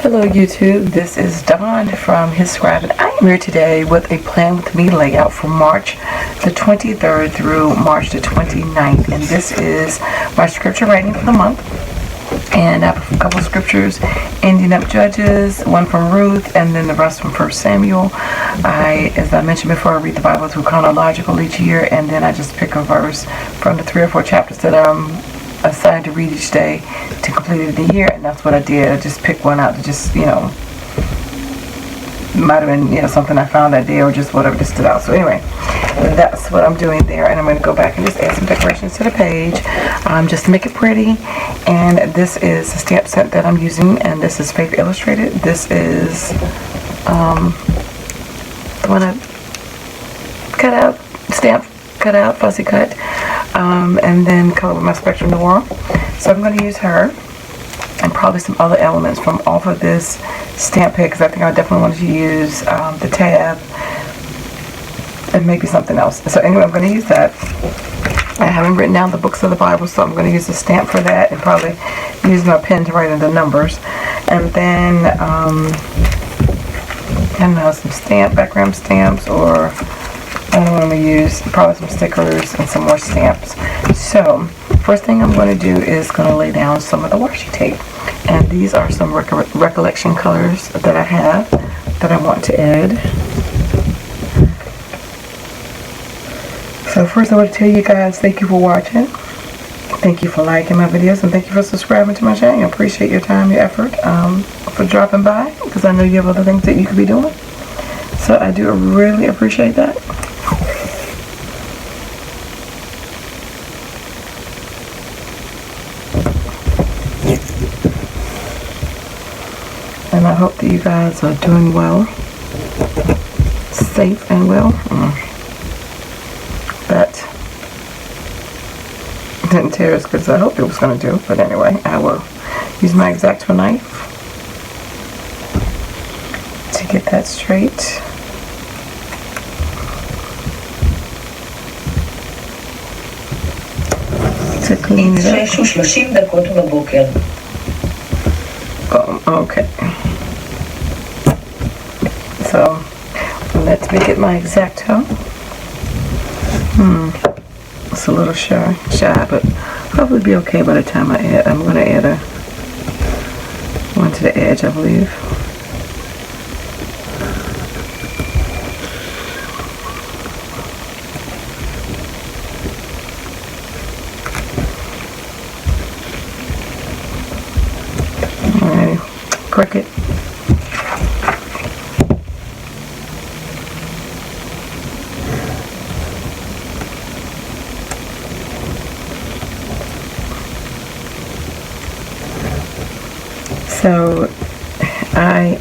Hello YouTube, this is Dawn from hzscribe, and I am here today with a plan with me layout for March the 23rd through March the 29th, and this is my scripture writing for the month. And I have a couple of scriptures ending up Judges, one from Ruth, and then the rest from 1 Samuel. As I mentioned before, I read the Bible through chronological each year, and then I just pick a verse from the 3 or 4 chapters that I'm assigned to read each day to complete the year, and that's what I did. I just picked one out to just, might have been, something I found that day or just whatever just stood out. So anyway, that's what I'm doing there, and I'm going to go back and just add some decorations to the page just to make it pretty. And this is the stamp set that I'm using, and this is Faith Illustrated. This is the one I cut out, stamp cut out, fussy cut, and then color with my Spectrum Noir. So I'm going to use her and probably some other elements from off of this stamp pad, because I think I definitely wanted to use the tab and maybe something else. So anyway, I'm going to use that. I haven't written down the books of the Bible, so I'm going to use the stamp for that and probably use my pen to write in the numbers. And then, I don't know, some background stamps, or I don't know what I'm going to use, probably some stickers and some more stamps. So first thing I'm going to do is going to lay down some of the washi tape. And these are some recollection colors that I have that I want to add. So first I want to tell you guys thank you for watching. Thank you for liking my videos, and thank you for subscribing to my channel. I appreciate your time, your effort, for dropping by, because I know you have other things that you could be doing. So I do really appreciate that. And I hope that you guys are doing well, safe and well. That didn't tear as good as I hoped it was going to do, but anyway, I will use my X-Acto knife to get that straight. To clean it up. Okay. So let me get my X-Acto. It's a little shy, but probably be okay by the time I add. I'm going to add one to the edge, I believe. Alright, cricket. So I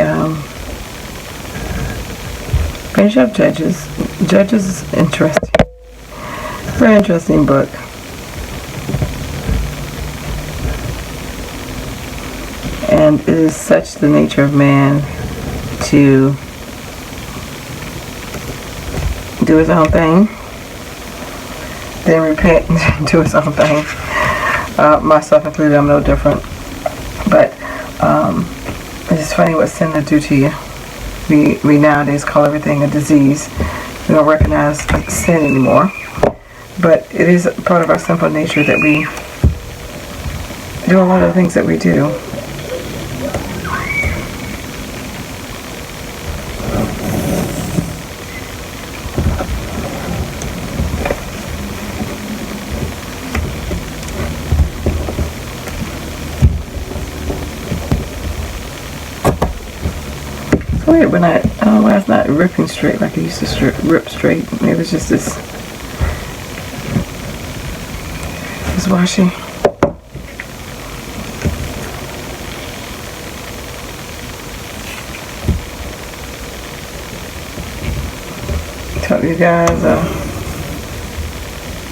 finish up Judges. Judges is interesting. Very interesting book. And it is such the nature of man to do his own thing, then repent and do his own thing. Myself included, I'm no different. But it's just funny what sin will do to you. We nowadays call everything a disease. We don't recognize sin anymore. But it is part of our simple nature that we do a lot of the things that we do. Weird when I don't know why it's not ripping straight like it used to rip straight. Maybe it's just this washi. Hope you guys are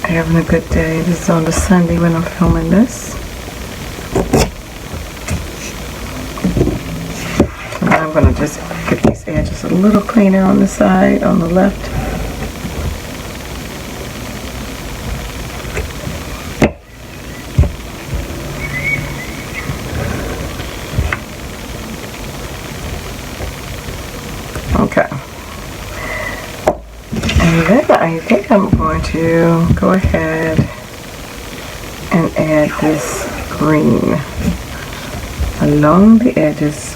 having a good day. This is on the Sunday when I'm filming this. So now I'm going to just get these edges a little cleaner on the side, on the left. Okay. And then I think I'm going to go ahead and add this green along the edges.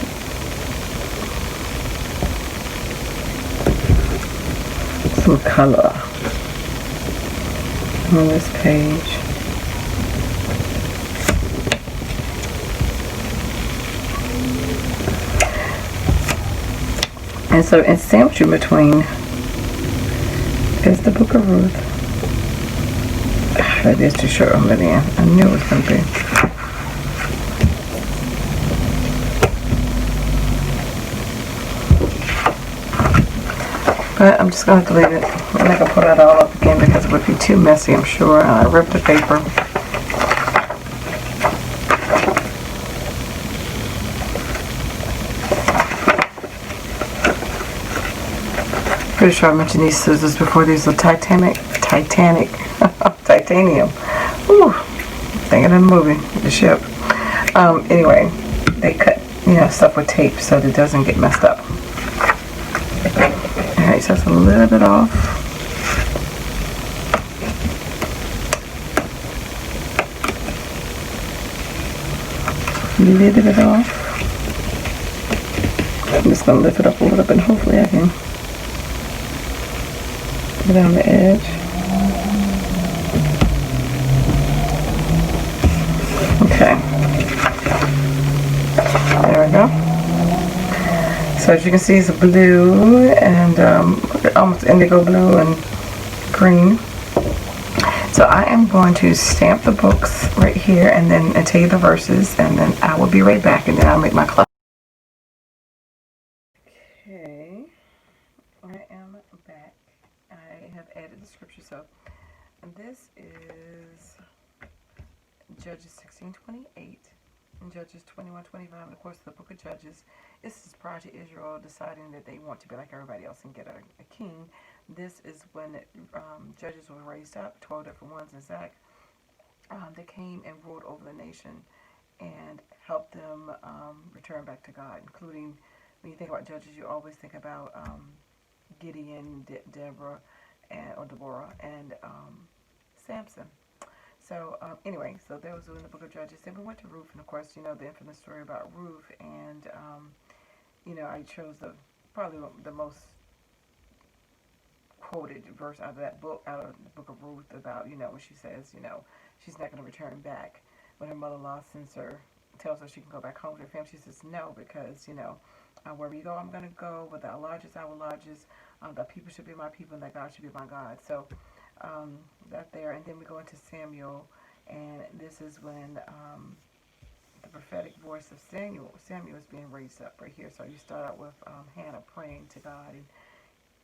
Some color on this page. And so it's sandwiched in between is the Book of Ruth. That is too short on the end. I knew it was going to be. But I'm just going to delete it. I'm not going to put it all up again because it would be too messy, I'm sure. And I ripped the paper. Pretty sure I mentioned these scissors before. These are titanium. Whew. Thinking of the movie, the ship. Anyway, they cut, stuff with tape so that it doesn't get messed up. Alright, so it's a little bit off. A little bit off. I'm just going to lift it up a little bit and hopefully I can get on the edge. Okay. There we go. So as you can see, it's blue and almost indigo blue and green. So I am going to stamp the books right here and then tell you the verses, and then I will be right back, and then I'll make my class. Okay, I am back. I have added the scripture. So this is Judges 16:28 and Judges 21:25, and of course the book of Judges. This is prior to Israel deciding that they want to be like everybody else and get a king. This is when judges were raised up, 12 different ones in Zach. They came and ruled over the nation and helped them return back to God, including, when you think about judges, you always think about Gideon, Deborah, or Deborah, and Samson. So anyway, so that was in the book of Judges. Then we went to Ruth, and of course, the infamous story about Ruth, and I chose probably the most quoted verse out of that book, out of the book of Ruth, about, when she says, she's not going to return back. When her mother-in-law tells her she can go back home to her family, she says no, because, wherever you go, I'm going to go. Where thou lodges, I will lodges. That people should be my people, and that God should be my God. So that there, and then we go into Samuel, and this is when the prophetic voice of Samuel is being raised up right here. So you start out with Hannah praying to God,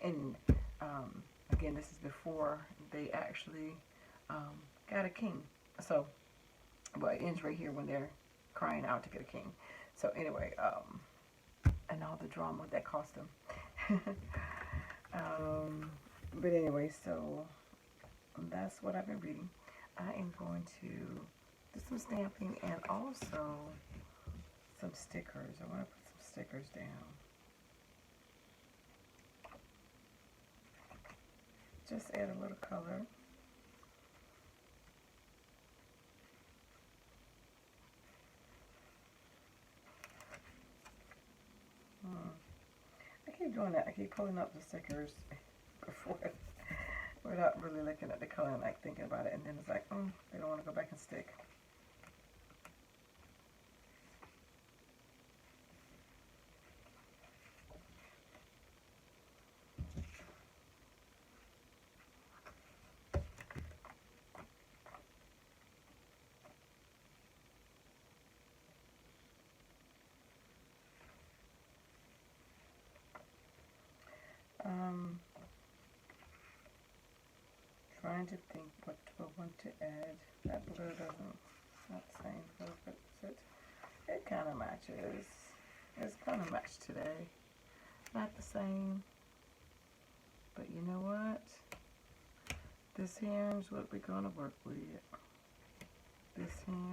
and again, this is before they actually got a king. So, well, it ends right here when they're crying out to get a king. So anyway, and all the drama that cost them. But anyway, so that's what I've been reading. I am going to do some stamping and also some stickers. I want to put some stickers down. Just add a little color. I keep doing that. I keep pulling up the stickers before without really looking at the color and like thinking about it, and then it's like, they don't want to go back and stick. Trying to think what do I want to add. That blue doesn't, not the same blue, but it kind of matches. It's kind of matched today. Not the same, but you know what? This here is what we're gonna work with. This here,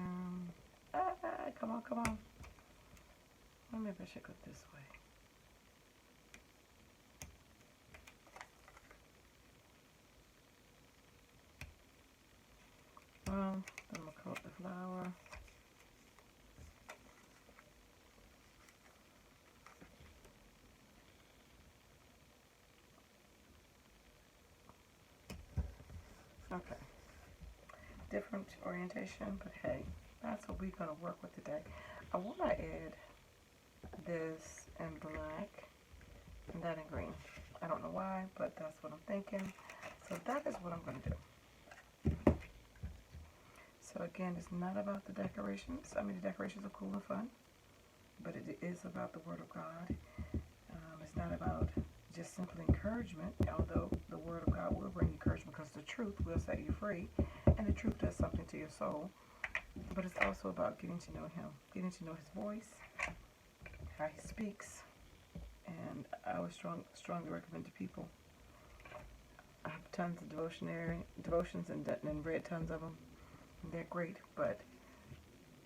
come on. Well, maybe I should go this way. Then I'm going to coat the flour. Okay. Different orientation, but hey, that's what we're going to work with today. I want to add this in black and that in green. I don't know why, but that's what I'm thinking. So that is what I'm going to do. So again, it's not about the decorations. I mean, the decorations are cool and fun, but it is about the Word of God. It's not about just simply encouragement, although the Word of God will bring encouragement because the truth will set you free, and the truth does something to your soul. But it's also about getting to know Him, getting to know His voice, how He speaks, and I would strongly recommend to people. I have tons of devotions and read tons of them. They're great, but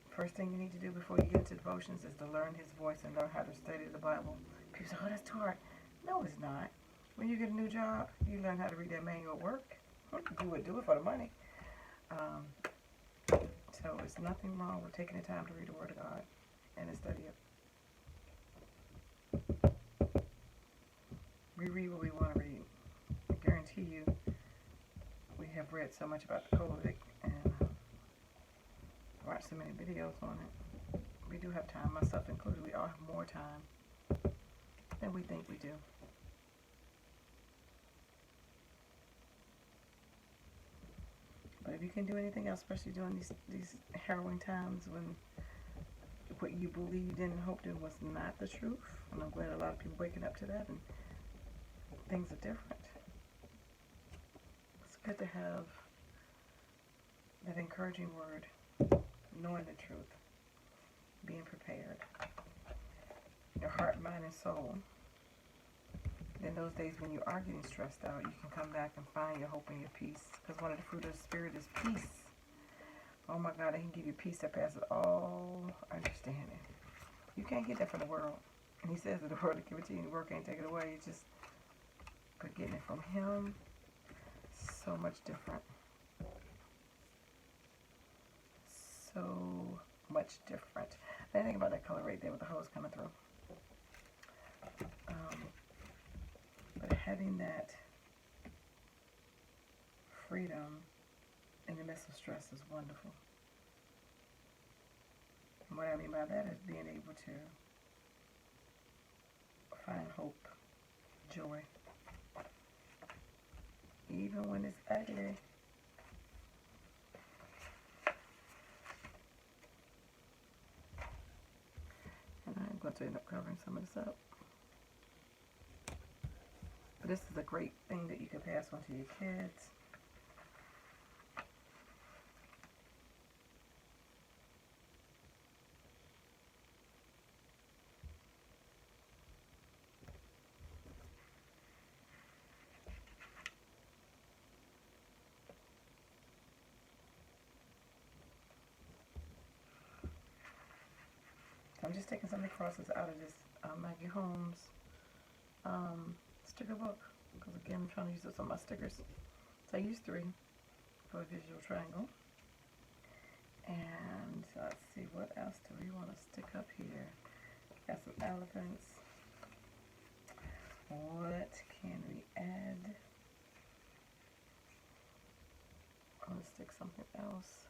first thing you need to do before you get into devotions is to learn His voice and learn how to study the Bible. People say, oh, that's too hard. No, it's not. When you get a new job, you learn how to read that manual at work. Do it for the money. So it's nothing wrong with taking the time to read the Word of God and to study it. We read what we want to read. I guarantee you, we have read so much about the COVID and watched so many videos on it. We do have time, myself included. We all have more time than we think we do. But if you can do anything else, especially during these harrowing times when what you believed in and hoped in was not the truth, and I'm glad a lot of people are waking up to that and things are different. It's good to have that encouraging word, knowing the truth, being prepared, your heart, mind, and soul. In those days when you are getting stressed out, you can come back and find your hope and your peace. Because one of the fruit of the Spirit is peace. Oh my God, it can give you peace that passes all understanding. You can't get that from the world. And He says that the world will give it to you and the world can't take it away. It's just, but getting it from Him, so much different. So much different. I didn't think about that color right there with the hose coming through. But having that freedom in the midst of stress is wonderful. And what I mean by that is being able to find hope, joy, even when it's ugly. And I'm going to end up covering some of this up. But this is a great thing that you can pass on to your kids. I'm just taking some of the crosses out of this Maggie Holmes sticker book, because again I'm trying to use this on my stickers. So I used 3 for a visual triangle. And let's see, what else do we want to stick up here? Got some elephants. What can we add? I'm going to stick something else.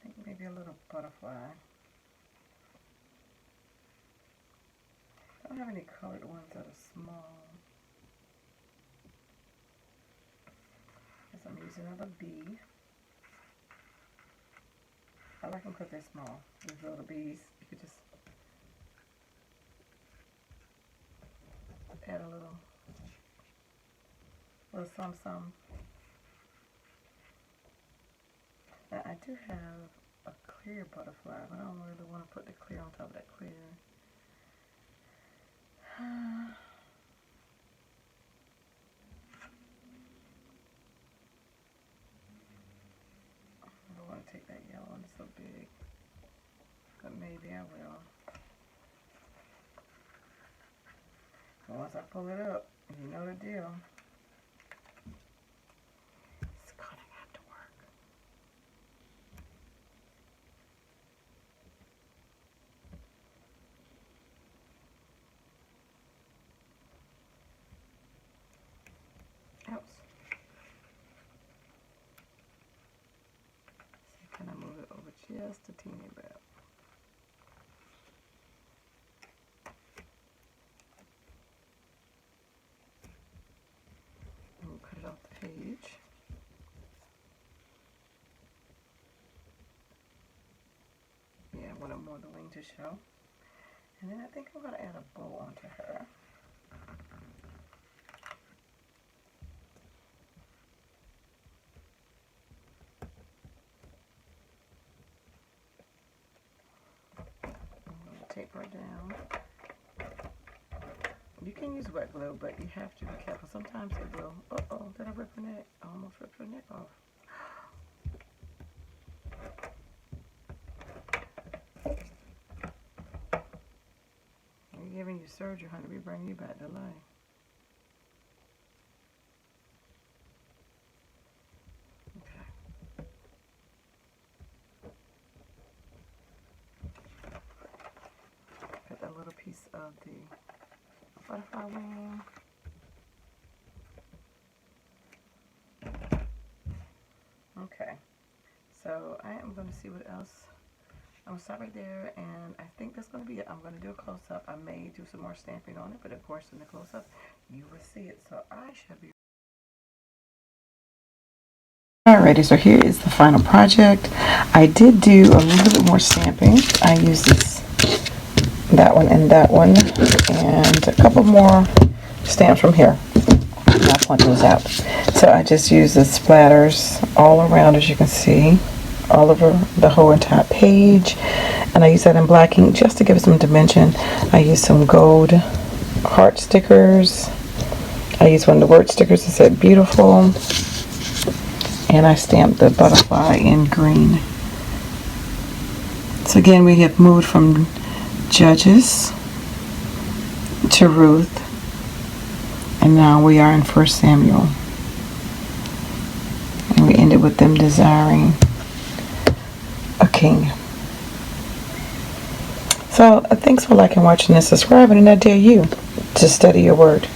I think maybe a little butterfly. I don't have any colored ones that are small. Guess I'm using another bee. I like them because they're small. These little bees, you could just add a little some. Now I do have a clear butterfly, but I don't really want to put the clear on top of that clear. I don't want to take that yellow one, it's so big, but maybe I will. Once I pull it up, you know the deal. It's gonna have to work. Oops. So can I move it over just a teeny bit? And we'll cut it off the page. Yeah, I want more of the wing to show. And then I think I'm going to add a bow onto her. Tape her down. You can use wet glue, but you have to be careful. Sometimes it will. Uh-oh, did I rip her neck? I almost ripped her neck off. We're giving you surgery, honey. We bring you back to life. Got that little piece of the butterfly wing. Okay, so I am going to see what else. I'm going to stop right there, and I think that's going to be it. I'm going to do a close-up. I may do some more stamping on it, but of course in the close-up you will see it. So I shall be. Alrighty, so here is the final project. I did do a little bit more stamping. I used that one and that one, and a couple more stamps from here. And I'll point those out. So I just used the splatters all around, as you can see, all over the whole entire page, and I use that in black ink just to give it some dimension. I used some gold heart stickers. I used one of the word stickers that said beautiful, and I stamped the butterfly in green. So again, we have moved from Judges to Ruth, and now we are in 1 Samuel, and we ended with them desiring a king. So thanks for liking, watching, and subscribing, and I dare you to study your word.